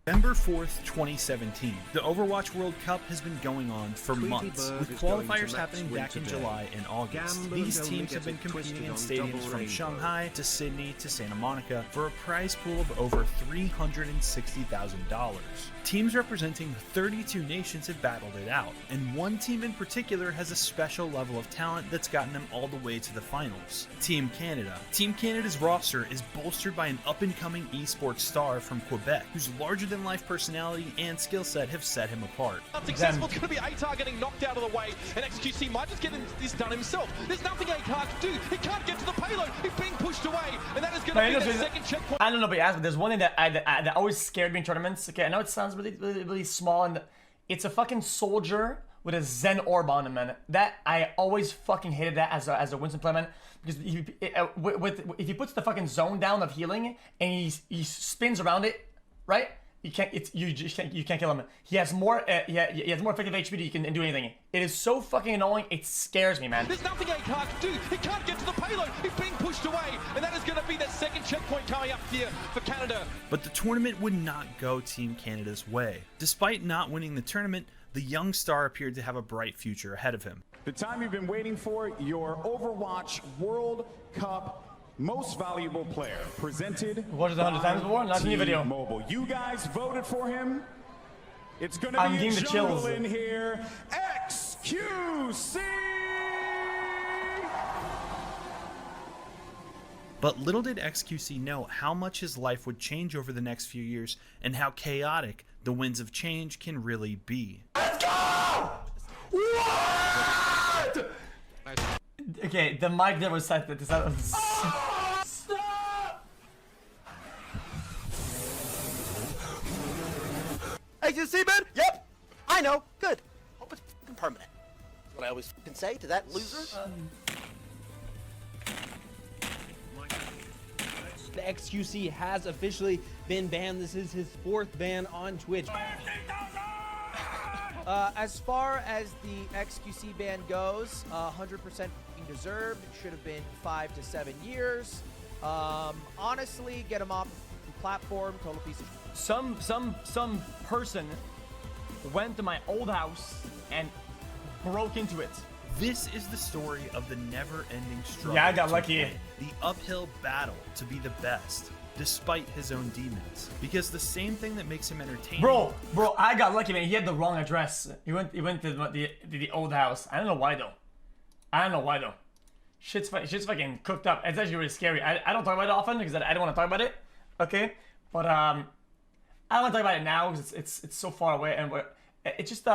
November 4th, 2017. The Overwatch World Cup has been going on for months, with qualifiers happening back in July and August. These teams have been competing in stadiums from Shanghai to Sydney to Santa Monica for a prize pool of over $360,000. Teams representing 32 nations have battled it out, and one team in particular has a special level of talent that's gotten them all the way to the finals. Team Canada. Team Canada's roster is bolstered by an up-and-coming esports star from Quebec, whose larger-than-life personality and skill set have set him apart. Unsuccessful, it's going to be ATAR getting knocked out of the way, and xQc might just get this done himself. There's nothing ATAR can do. He can't get to the payload. He's being pushed away, and that is going to be the second checkpoint. I don't know, but there's one thing that always scared me in tournaments. Okay, I know it sounds really small, and it's a fucking soldier with a Zen orb on him, man. That I always fucking hated that as a Winston player, man. Because if he puts the fucking zone down of healing and he spins around it, right? You can't kill him. He has more he has more effective HP than you can do anything. It is so fucking annoying. It scares me, man. There's nothing ATAR can do. He can't get to the payload. He's being pushed away, and that is going to be that second checkpoint coming up here for Canada. But the tournament would not go Team Canada's way. Despite not winning the tournament, the young star appeared to have a bright future ahead of him. The time you've been waiting for, your Overwatch World Cup Most Valuable Player, presented watched it 100 times before, not in the video. Mobile. You guys voted for him. It's going to be a jungle in here. xQc! But little did xQc know how much his life would change over the next few years and how chaotic the winds of change can really be. Let's go! What? Okay, the mic there was set. Stop! xQc, man? Yep. I know. Good. Hope it's fucking permanent. That's what I always fucking say to that loser. The xQc has officially been banned. This is his 4th ban on Twitch. As far as the xQc ban goes, 100% deserved. It should have been 5 to 7 years. Honestly, get him off the platform. Total piece of Some person went to my old house and broke into it. This is the story of the never-ending struggle. Yeah, I got lucky. Win, the uphill battle to be the best, despite his own demons. Because the same thing that makes him entertaining. Bro, I got lucky, man. He had the wrong address. He went to the old house. I don't know why though. Shit's fucking cooked up. It's actually really scary. I don't talk about it often because I don't want to talk about it. Okay, but I don't want to talk about it now because it's so far away, and it just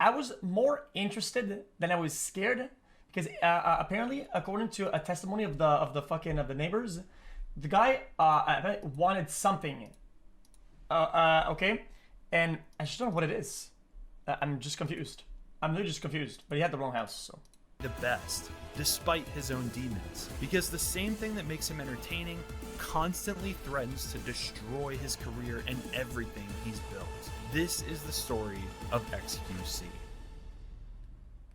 I was more interested than I was scared because apparently, according to a testimony of the neighbors, the guy wanted something. Okay, and I just don't know what it is. I'm just confused. I'm literally just confused. But he had the wrong house, so. The best, despite his own demons. Because the same thing that makes him entertaining constantly threatens to destroy his career and everything he's built. This is the story of xQc.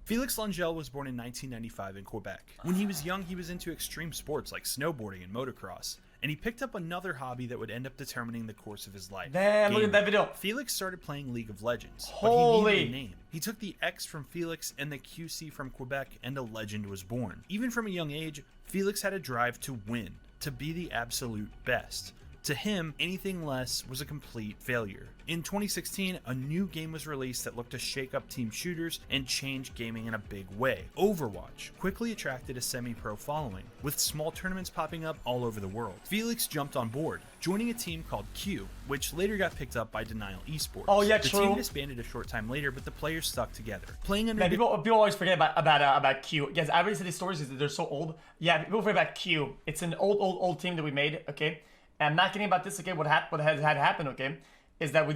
Felix Langell was born in 1995 in Quebec. When he was young, he was into extreme sports like snowboarding and motocross, and he picked up another hobby that would end up determining the course of his life. Damn, look at that video. Felix started playing League of Legends, Holy. but he needed a name. He took the X from Felix and the QC from Quebec, and a legend was born. Even from a young age, Felix had a drive to win, to be the absolute best. To him, anything less was a complete failure. In 2016, a new game was released that looked to shake up team shooters and change gaming in a big way. Overwatch quickly attracted a semi-pro following, with small tournaments popping up all over the world. Felix jumped on board, joining a team called Q, which later got picked up by Denial Esports. Oh yeah, the true. The team disbanded a short time later, but the players stuck together. Playing under people always forget about Q. Yes, I already said these stories because they're so old. Yeah, people forget about Q. It's an old team that we made. Okay. And I'm not kidding about this, okay? What had happened, okay, is that we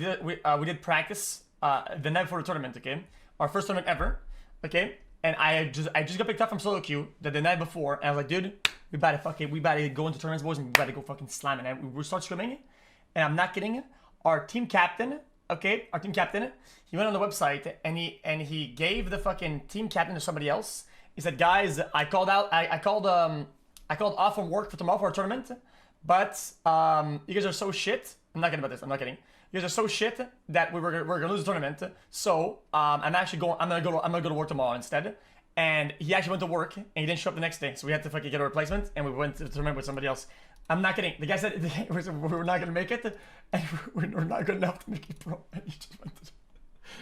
did practice the night before the tournament, okay? Our first tournament ever, okay? And I just got picked up from solo queue the night before, and I was like, dude, we better go into tournaments, boys, and we better go fucking slam it. And we start swimming, and I'm not kidding. Our team captain, okay, he went on the website and he gave the fucking team captain to somebody else. He said, guys, I called off from work for tomorrow for a tournament. But you guys are so shit. I'm not kidding about this. I'm not kidding. You guys are so shit that we're gonna lose the tournament. So I'm actually going. I'm gonna go to work tomorrow instead. And he actually went to work and he didn't show up the next day. So we had to fucking get a replacement and we went to the tournament with somebody else. I'm not kidding. The guy said we're not gonna make it, and we're not good enough to make it pro. And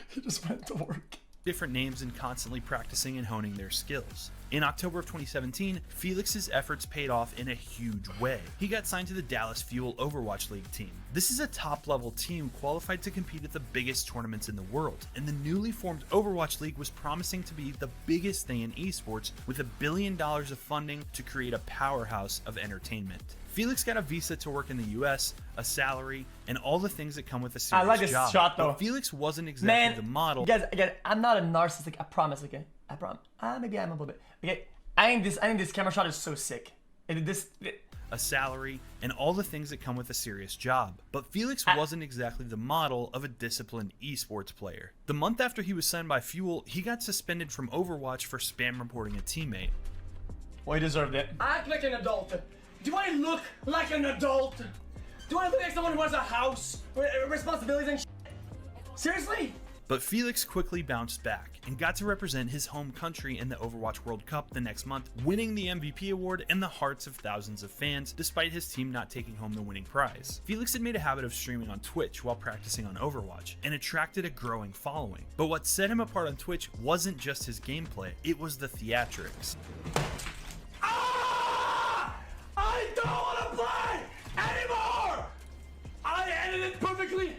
he just went to work. Different names and constantly practicing and honing their skills. In October of 2017, Felix's efforts paid off in a huge way. He got signed to the Dallas Fuel Overwatch League team. This is a top-level team qualified to compete at the biggest tournaments in the world, and the newly formed Overwatch League was promising to be the biggest thing in esports with $1 billion of funding to create a powerhouse of entertainment. Felix got a visa to work in the US, a salary, and all the things that come with a serious job. I like this shot though. But Felix wasn't exactly the model. Guys, again, I'm not a narcissistic. I promise. Okay, I promise. Maybe I'm a little bit. Okay, I think this camera shot is so sick. A salary, and all the things that come with a serious job. But Felix wasn't exactly the model of a disciplined esports player. The month after he was signed by Fuel, he got suspended from Overwatch for spam reporting a teammate. Well, he deserved it. Act like an adult. Do I look like an adult? Do I look like someone who has a house, responsibilities and shit? Seriously? But Felix quickly bounced back and got to represent his home country in the Overwatch World Cup the next month, winning the MVP award and the hearts of thousands of fans, despite his team not taking home the winning prize. Felix had made a habit of streaming on Twitch while practicing on Overwatch, and attracted a growing following. But what set him apart on Twitch wasn't just his gameplay, it was the theatrics. I don't want to play anymore! I edited it perfectly!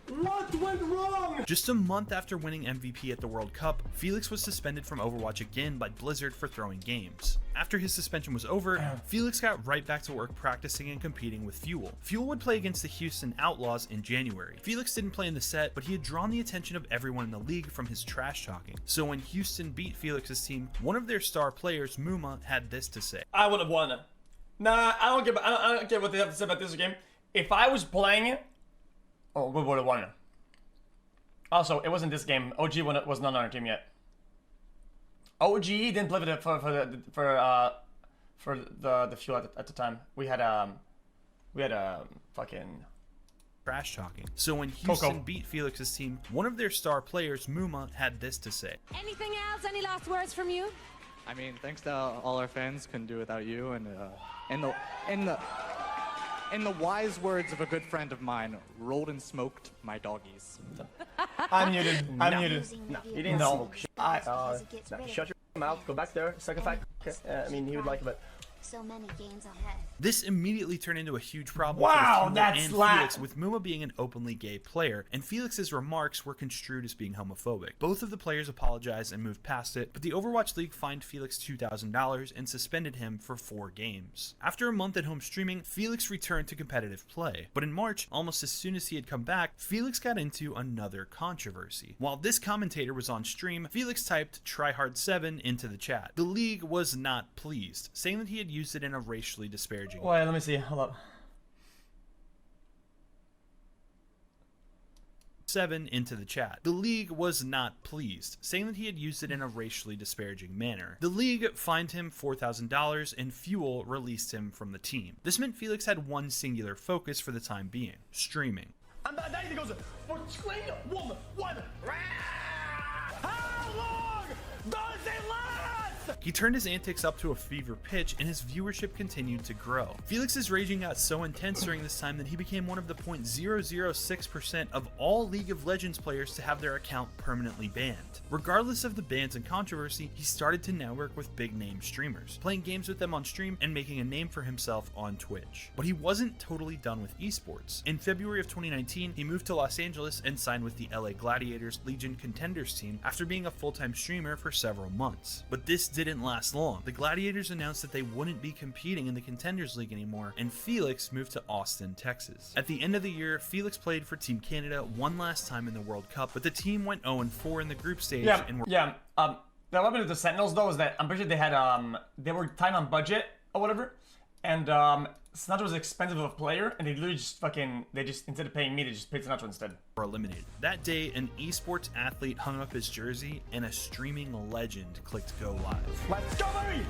What went wrong? Just a month after winning MVP at the World Cup, Felix was suspended from Overwatch again by Blizzard for throwing games. After his suspension was over, Felix got right back to work practicing and competing with Fuel. Fuel would play against the Houston Outlaws in January. Felix didn't play in the set, but he had drawn the attention of everyone in the league from his trash talking. So when Houston beat Felix's team, one of their star players, Muma, had this to say. I would have won it. Nah, I don't care what they have to say about this game. If I was playing it, we would have won it. Also, it wasn't this game. OG was not on our team yet. OG didn't play for the Fuel at the time. We had fucking trash talking. So when Houston beat Felix's team, one of their star players, Muma, had this to say. Anything else? Any last words from you? I mean, thanks to all our fans, couldn't do it without you. And in the wise words of a good friend of mine, rolled and smoked my doggies. I'm muted. I'm muted. No, you didn't. No. Shut your mouth. Go back there. Second fact. Okay. I mean, he would like it, but. So many games ahead. This immediately turned into a huge problem for and Felix, with Muma being an openly gay player, and Felix's remarks were construed as being homophobic. Both of the players apologized and moved past it, but the Overwatch League fined Felix $2,000 and suspended him for 4 games. After a month at home streaming, Felix returned to competitive play, but in March, almost as soon as he had come back, Felix got into another controversy. While this commentator was on stream, Felix typed "tryhard7" into the chat. The league was not pleased, saying that he had used it in a racially disparaging way. Wait, let me see. Hold up. 7 into the chat. The league was not pleased, saying that he had used it in a racially disparaging manner. The league fined him $4,000 and Fuel released him from the team. This meant Felix had one singular focus for the time being: streaming. And that he goes for screen 1. How long does it last? He turned his antics up to a fever pitch and his viewership continued to grow. Felix's raging got so intense during this time that he became one of the 0.006% of all League of Legends players to have their account permanently banned. Regardless of the bans and controversy, he started to network with big name streamers, playing games with them on stream and making a name for himself on Twitch. But he wasn't totally done with esports. In February of 2019, he moved to Los Angeles and signed with the LA Gladiators Legion Contenders team after being a full-time streamer for several months. But this didn't last long. The Gladiators announced that they wouldn't be competing in the Contenders League anymore, and Felix moved to Austin, Texas. At the end of the year, Felix played for Team Canada one last time in the World Cup, but the team went 0-4 in the group stage. That what happened to the Sentinels though is that I'm pretty sure they had they were tight on budget or whatever, and Sinatra was expensive of a player, and they literally just instead of paying me, they just paid Sinatra instead. Were eliminated. That day, an esports athlete hung up his jersey, and a streaming legend clicked go live. Let's go, baby!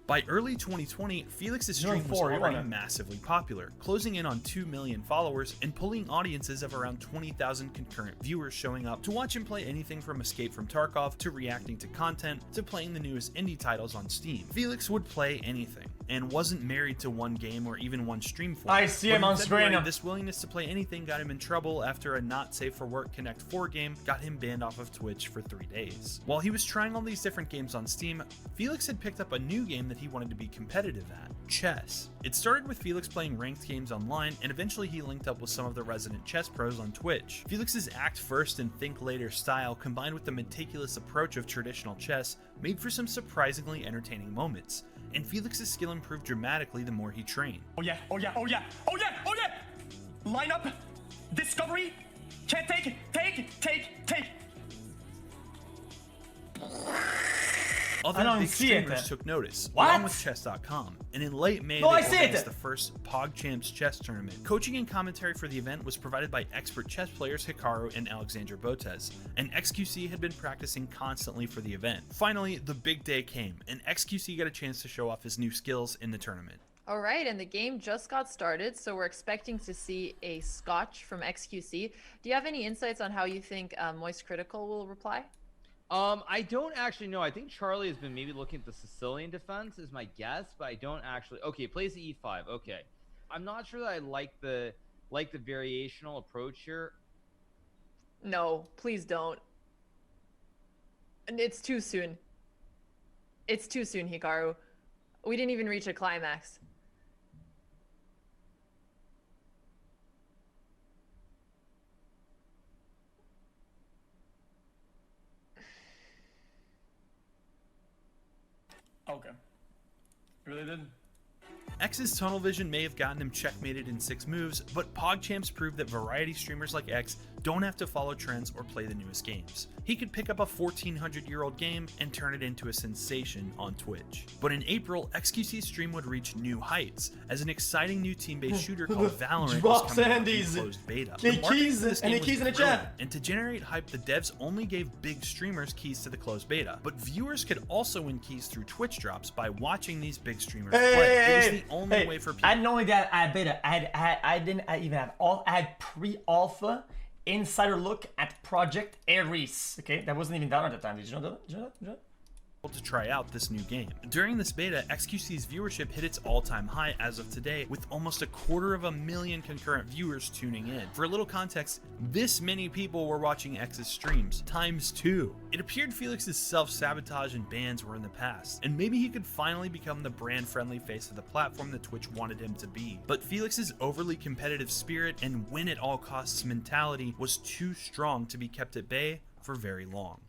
By early 2020, Felix's stream was already massively popular, closing in on 2 million followers and pulling audiences of around 20,000 concurrent viewers showing up to watch him play anything from Escape from Tarkov to reacting to content to playing the newest indie titles on Steam. Felix would play anything and wasn't married to one game or even one stream format. I see him on screen. This willingness to play anything got him in trouble after a not safe for work Connect 4 game got him banned off of Twitch for 3 days. While he was trying all these different games on Steam, Felix had picked up a new game that he wanted to be competitive at: chess. It started with Felix playing ranked games online, and eventually he linked up with some of the resident chess pros on Twitch. Felix's act first and think later style, combined with the meticulous approach of traditional chess, made for some surprisingly entertaining moments, and Felix's skill improved dramatically the more he trained. Oh yeah, oh yeah, oh yeah, oh yeah, oh yeah! Line up, discovery, can't take. Other big streamers took notice, along with chess.com, and in late May they organized the first PogChamps chess tournament. Coaching and commentary for the event was provided by expert chess players Hikaru and Alexandra Botez, and xQc had been practicing constantly for the event. Finally, the big day came, and xQc got a chance to show off his new skills in the tournament. All right, and the game just got started, so we're expecting to see a scotch from xQc. Do you have any insights on how you think Moist Critical will reply? I don't actually know. I think Charlie has been maybe looking at the Sicilian defense is my guess, but I don't actually. Okay, plays the E5. Okay, I'm not sure that I like the variational approach here. No, please don't. And it's too soon. It's too soon, Hikaru. We didn't even reach a climax. Okay. Really did. X's tunnel vision may have gotten him checkmated in 6 moves, but PogChamps proved that variety streamers like X don't have to follow trends or play the newest games. He could pick up a 1400-year-old game and turn it into a sensation on Twitch. But in April, xQc's stream would reach new heights, as an exciting new team-based shooter called Valorant was coming out in closed beta. And to generate hype, the devs only gave big streamers keys to the closed beta, but viewers could also win keys through Twitch drops by watching these big streamers play. It was the only way for people. I didn't only that I had beta. I didn't even have all. I had pre-alpha insider look at Project Ares. Okay, that wasn't even done at the time. Did you know that? Did you know that? To try out this new game. During this beta, xQc's viewership hit its all-time high as of today, with almost 250,000 concurrent viewers tuning in. For a little context, this many people were watching X's streams, ×2. It appeared Felix's self-sabotage and bans were in the past, and maybe he could finally become the brand-friendly face of the platform that Twitch wanted him to be. But Felix's overly competitive spirit and win-at-all-costs mentality was too strong to be kept at bay for very long.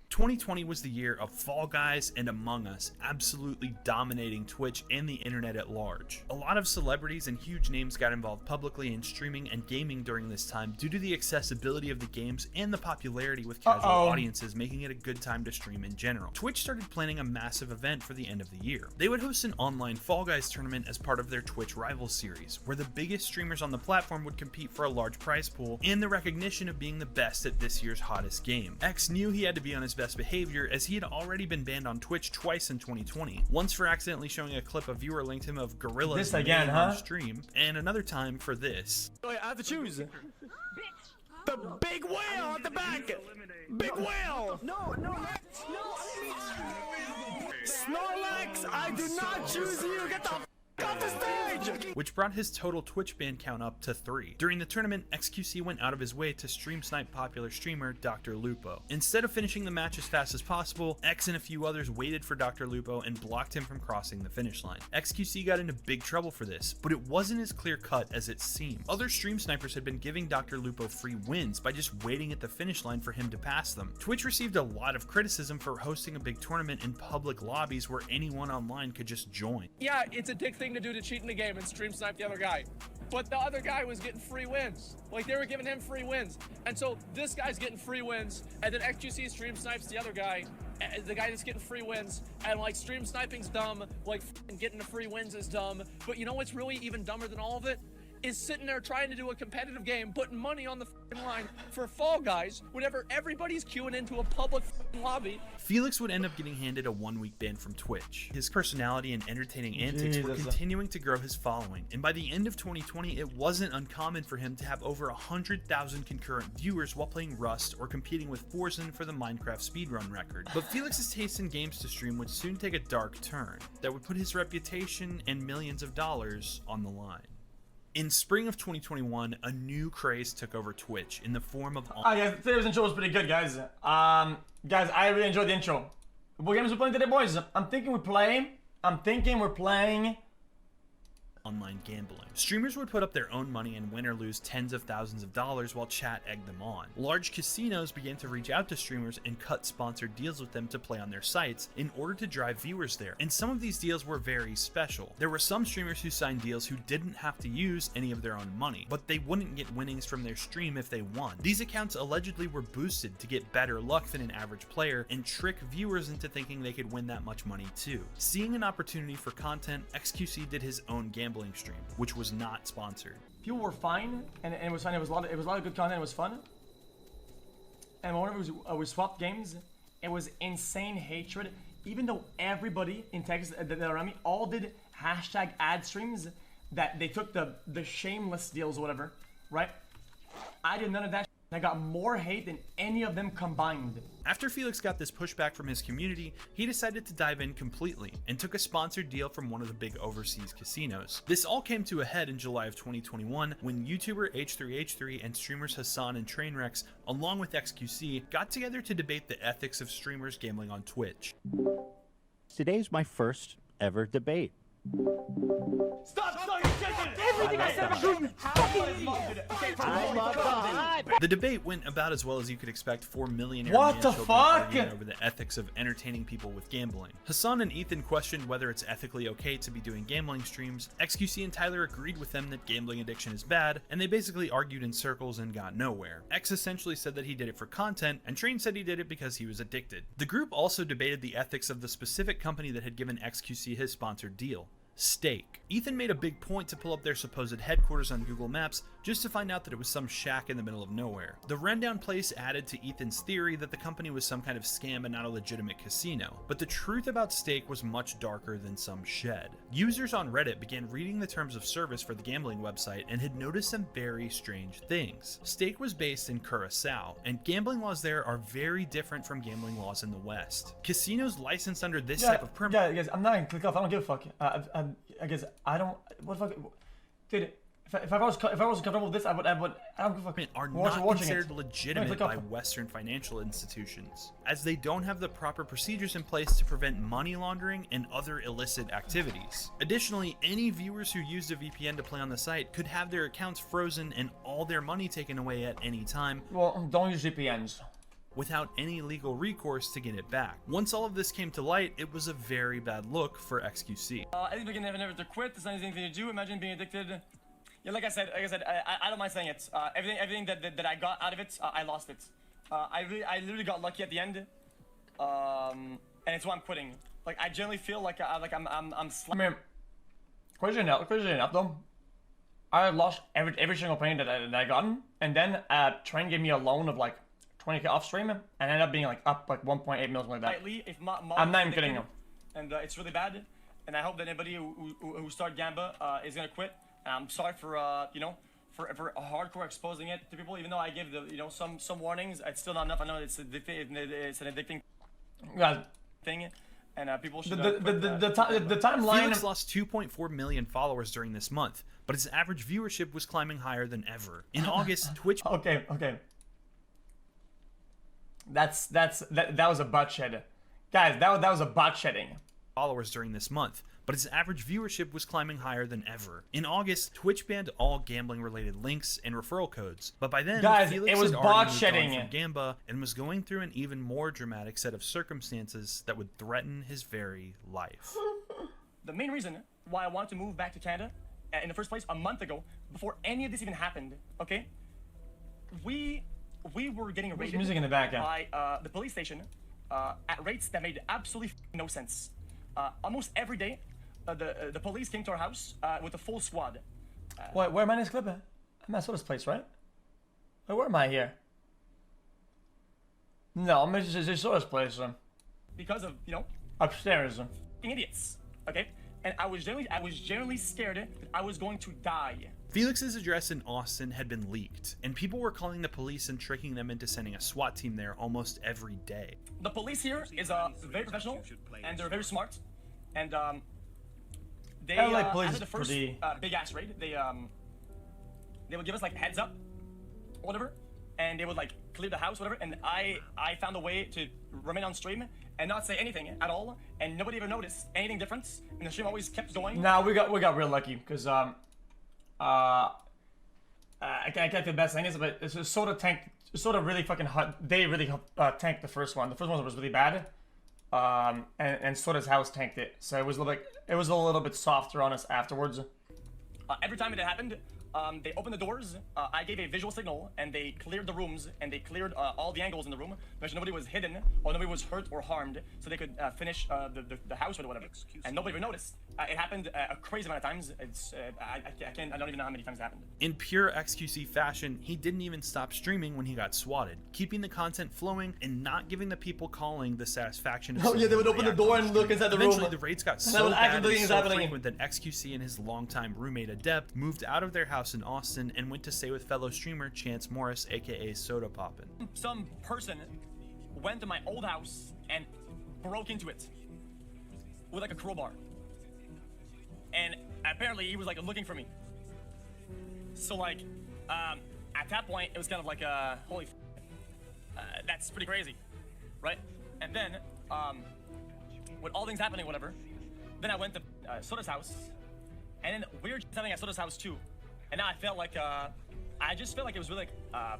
2020 was the year of Fall Guys and Among Us absolutely dominating Twitch and the internet at large. A lot of celebrities and huge names got involved publicly in streaming and gaming during this time due to the accessibility of the games and the popularity with casual audiences, making it a good time to stream in general. Twitch started planning a massive event for the end of the year. They would host an online Fall Guys tournament as part of their Twitch Rivals series, where the biggest streamers on the platform would compete for a large prize pool and the recognition of being the best at this year's hottest game. X knew he had to be on his best behavior, as he had already been banned on Twitch twice in 2020. Once for accidentally showing a clip a viewer linked him of gorillas on stream, and another time for this. I have to choose. The big whale at the back. Big whale. No. Snorlax, I did not choose you. Get the off the stage! Which brought his total Twitch ban count up to 3. During the tournament, xQc went out of his way to stream snipe popular streamer Dr. Lupo. Instead of finishing the match as fast as possible, X and a few others waited for Dr. Lupo and blocked him from crossing the finish line. xQc got into big trouble for this, but it wasn't as clear cut as it seemed. Other stream snipers had been giving Dr. Lupo free wins by just waiting at the finish line for him to pass them. Twitch received a lot of criticism for hosting a big tournament in public lobbies where anyone online could just join. Yeah, it's a dick thing to do to cheat in the game and stream snipe the other guy, but the other guy was getting free wins. Like, they were giving him free wins, and so this guy's getting free wins, and then xQc stream snipes the other guy, the guy that's getting free wins, and like, stream sniping's dumb, like getting the free wins is dumb. But you know what's really even dumber than all of it is sitting there trying to do a competitive game, putting money on the line for Fall Guys whenever everybody's queuing into a public lobby. Felix would end up getting handed a 1-week ban from Twitch. His personality and entertaining antics were continuing to grow his following, and by the end of 2020, it wasn't uncommon for him to have over 100,000 concurrent viewers while playing Rust or competing with Forzen for the Minecraft speedrun record. But Felix's taste in games to stream would soon take a dark turn that would put his reputation and millions of dollars on the line. In spring of 2021, a new craze took over Twitch in the form of... yeah, today's intro was pretty good, guys. Guys, I really enjoyed the intro. What games we're playing today, boys? I'm thinking we're playing... online gambling. Streamers would put up their own money and win or lose tens of thousands of dollars while chat egged them on. Large casinos began to reach out to streamers and cut sponsored deals with them to play on their sites in order to drive viewers there, and some of these deals were very special. There were some streamers who signed deals who didn't have to use any of their own money, but they wouldn't get winnings from their stream if they won. These accounts allegedly were boosted to get better luck than an average player and trick viewers into thinking they could win that much money too. Seeing an opportunity for content, xQc did his own gambling stream, which was not sponsored. People were fine, and it was fine. It was a lot of good content. It was fun. And whenever we swapped games, it was insane hatred. Even though everybody in Texas that around me all did hashtag ad streams, that they took the shameless deals or whatever, right? I did none of that. I got more hate than any of them combined. After Felix got this pushback from his community, he decided to dive in completely and took a sponsored deal from one of the big overseas casinos. This all came to a head in July of 2021 when YouTuber H3H3 and streamers Hassan and Trainwrecks, along with xQc, got together to debate the ethics of streamers gambling on Twitch. Today's my first ever debate. Stop everything I said about you fucking The debate went about as well as you could expect for millionaire what the man-children fuck arguing over the ethics of entertaining people with gambling. Hassan and Ethan questioned whether it's ethically okay to be doing gambling streams. xQc and Tyler agreed with them that gambling addiction is bad, and they basically argued in circles and got nowhere. X essentially said that he did it for content, and Train said he did it because he was addicted. The group also debated the ethics of the specific company that had given xQc his sponsored deal. Stake. Ethan made a big point to pull up their supposed headquarters on Google Maps just to find out that it was some shack in the middle of nowhere. The rundown place added to Ethan's theory that the company was some kind of scam and not a legitimate casino, but the truth about Stake was much darker than some shed. Users on Reddit began reading the terms of service for the gambling website and had noticed some very strange things. Stake was based in Curacao, and gambling laws there are very different from gambling laws in the West. Casinos licensed under this type of permit. Yeah, guys, I'm not gonna click off. I don't give a fuck. I guess I don't. What the fuck, dude? If I was comfortable with this, I don't give a fuck. Are not considered legitimate by Western financial institutions, as they don't have the proper procedures in place to prevent money laundering and other illicit activities. Additionally, any viewers who used a VPN to play on the site could have their accounts frozen and all their money taken away at any time. Well, don't use VPNs. Without any legal recourse to get it back. Once all of this came to light, it was a very bad look for xQc. I think we can never to quit. There's not anything to do. Imagine being addicted. Yeah, like I said, I don't mind saying it. Everything that I got out of it, I lost it. I literally got lucky at the end, and it's why I'm quitting. Like I generally feel like I'm. I mean, crazy enough though. I lost every single penny that I gotten, and then Train gave me a loan of like 20k off stream, and ended up being like up like 1.8 mil, something like that. If I'm not even kidding you. And it's really bad, and I hope that anybody who started Gamba is gonna quit. I'm sorry for you know, for hardcore exposing it to people, even though I gave the some warnings. It's still not enough. I know it's an addicting thing, and people should. The timeline. Felix lost 2.4 million followers during this month, but his average viewership was climbing higher than ever. In August, Twitch. Okay. That was a butt shed, guys. That was a butt shedding. Followers during this month, but his average viewership was climbing higher than ever. In August, Twitch banned all gambling-related links and referral codes, but by then, guys, Felix it was had bot already shedding moved on from Gamba and was going through an even more dramatic set of circumstances that would threaten his very life. The main reason why I wanted to move back to Canada in the first place a month ago, before any of this even happened, okay? We were getting raided music in the back, by the police station at rates that made absolutely no sense. Almost every day, the police came to our house with a full squad. Wait, where am I in this clip? I'm at Soda's place, right? Wait, where am I here? No, I'm at Soda's place. Because of, you know, upstairs. Idiots, okay? And I was generally scared that I was going to die. Felix's address in Austin had been leaked, and people were calling the police and tricking them into sending a SWAT team there almost every day. The police here is very professional, and they're very smart, and they after the first big ass raid, they would give us like heads up, or whatever, and they would like clear the house, whatever. And I found a way to remain on stream and not say anything at all, and nobody ever noticed anything different, and the stream always kept going. Nah, we got real lucky because I can't get the best thing is, but it's sort of really fucking hot. They really tanked the first one. The first one was really bad, and Soda's house tanked it. So it was a little bit softer on us afterwards. Every time it happened, they opened the doors. I gave a visual signal, and they cleared the rooms, and they cleared all the angles in the room, because nobody was hidden or nobody was hurt or harmed, so they could finish the house or whatever. And nobody would notice. It happened a crazy amount of times. It's I don't even know how many times it happened. In pure xQc fashion, he didn't even stop streaming when he got swatted, keeping the content flowing and not giving the people calling the satisfaction. Oh yeah, they would open the door and look inside the room. Eventually, the raids got so bad and so frequent that xQc and his longtime roommate Adept moved out of their house in Austin and went to stay with fellow streamer Chance Morris, aka Soda Poppin'. Some person went to my old house and broke into it with like a crowbar. And apparently he was like looking for me. So like, at that point it was kind of like, holy that's pretty crazy, right? And then, with all things happening, whatever, then I went to Soda's house, and then weird shit happening at Soda's house too. And now I felt like, I just felt like it was really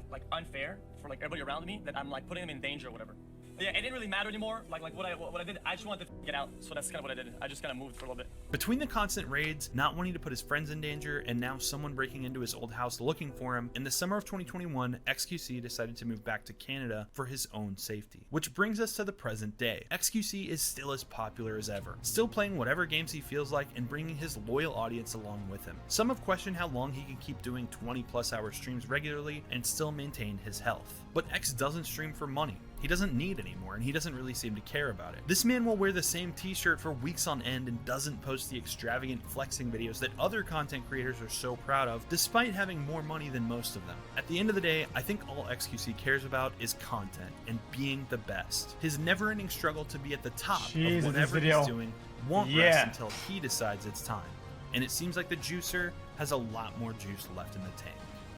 like unfair for like everybody around me, that I'm like putting them in danger or whatever. Yeah, it didn't really matter anymore. Like what I did, I just wanted to get out. So that's kind of what I did. I just kind of moved for a little bit. Between the constant raids, not wanting to put his friends in danger, and now someone breaking into his old house looking for him, in the summer of 2021, xQc decided to move back to Canada for his own safety. Which brings us to the present day. xQc is still as popular as ever, still playing whatever games he feels like and bringing his loyal audience along with him. Some have questioned how long he can keep doing 20+ hour streams regularly and still maintain his health. But X doesn't stream for money. He doesn't need anymore, and he doesn't really seem to care about it. This man will wear the same t-shirt for weeks on end and doesn't post the extravagant flexing videos that other content creators are so proud of, despite having more money than most of them. At the end of the day, I think all xQc cares about is content and being the best. His never-ending struggle to be at the top of whatever he's doing won't rest until he decides it's time. And it seems like the juicer has a lot more juice left in the tank.